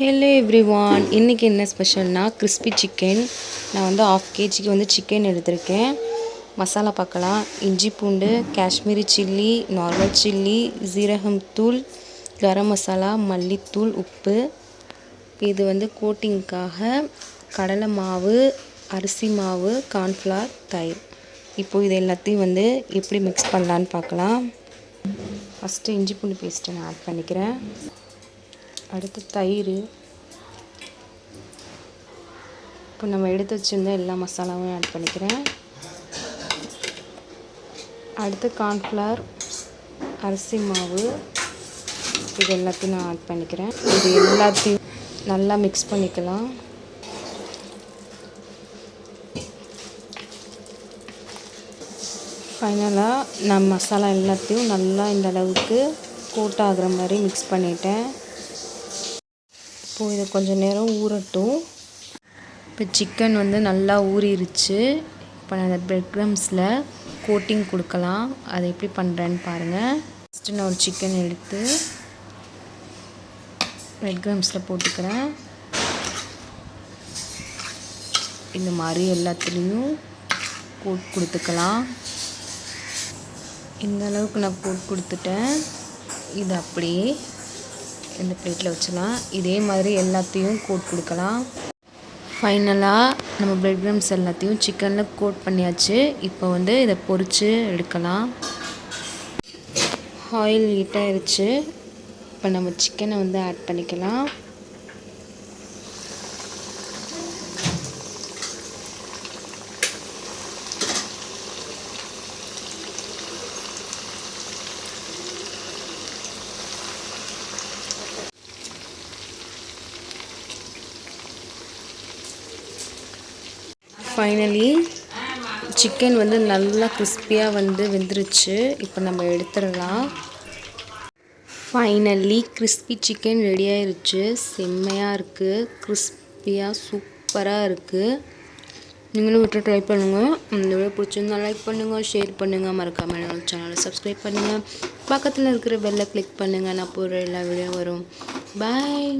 Hello everyone, இன்றைக்கி என்ன ஸ்பெஷல்னா crispy chicken. நான் வந்து 1/2 kg வந்து சிக்கன் எடுத்திருக்கேன். மசாலா பார்க்கலாம். இஞ்சி பூண்டு, காஷ்மீரி சில்லி, நார்மல் சில்லி, ஜீரகம் தூள், கரம் மசாலா, மல்லித்தூள், உப்பு. இது வந்து கோட்டிங்க்காக கடலை மாவு, அரிசி மாவு, கார்ன்ஃப்ளவர், தயிர். இப்போது இது எல்லாத்தையும் வந்து எப்படி மிக்ஸ் பண்ணலான்னு பார்க்கலாம். ஃபஸ்ட்டு இஞ்சி பூண்டு பேஸ்ட்டை நான் ஆட் பண்ணிக்கிறேன். அடுத்து தயிர். இப்போ நம்ம எடுத்து வச்சுருந்த எல்லா மசாலாவும் ஆட் பண்ணிக்கிறேன். அடுத்து கார்ன்ஃப்ளவர், அரிசி மாவு, இது எல்லாத்தையும் நான் ஆட் பண்ணிக்கிறேன். இது எல்லாத்தையும் நல்லா மிக்ஸ் பண்ணிக்கலாம். ஃபைனலாக நான் மசாலா எல்லாத்தையும் நல்லா இந்த அளவுக்கு கோட் ஆகிற மாதிரி மிக்ஸ் பண்ணிட்டேன். இப்போது இதை கொஞ்சம் நேரம் ஊறட்டும். இப்போ சிக்கன் வந்து நல்லா ஊறிடுச்சு. இப்போ நான் அந்த பிரெட் க்ரம்ஸில் கோட்டிங் கொடுக்கலாம். அதை எப்படி பண்ணுறேன்னு பாருங்கள். ஃபஸ்ட்டு நான் ஒரு சிக்கன் எடுத்து பிரெட் க்ரம்ஸில் போட்டுக்கிறேன். இந்த மாதிரி எல்லாத்துலேயும் கோட் கொடுத்துக்கலாம். இந்த அளவுக்கு நான் கோட் கொடுத்துட்டேன். இது அப்படியே இந்த பிளேட்டில் வச்சுலாம். இதே மாதிரி எல்லாத்தையும் கோட் கொடுக்கலாம். ஃபைனலாக நம்ம பிரெட் க்ரம்ஸ் எல்லாத்தையும் சிக்கனில் கோட் பண்ணியாச்சு. இப்போ வந்து இதை பொரித்து எடுக்கலாம். ஆயில் ஹீட் ஆயிடுச்சு. இப்போ நம்ம சிக்கனை வந்து ஆட் பண்ணிக்கலாம். ஃபைனலி சிக்கன் வந்து நல்லா கிறிஸ்பியாக வந்து வெந்துருச்சு. இப்போ நம்ம எடுத்துடலாம். ஃபைனலி கிறிஸ்பி சிக்கன் ரெடி ஆயிடுச்சு. செம்மையாக இருக்குது, கிறிஸ்பியாக சூப்பராக இருக்குது. நீங்களும் விட்டு ட்ரை பண்ணுங்கள். இந்த வீடியோ பிடிச்சிருந்தா லைக் பண்ணுங்கள், ஷேர் பண்ணுங்கள், மறக்காமல் என்னோட சேனலை சப்ஸ்கிரைப் பண்ணுங்கள். பக்கத்தில் இருக்கிற பெல்லை கிளிக் பண்ணுங்கள். நான் போடுற எல்லா வீடியோ வரும். பாய்.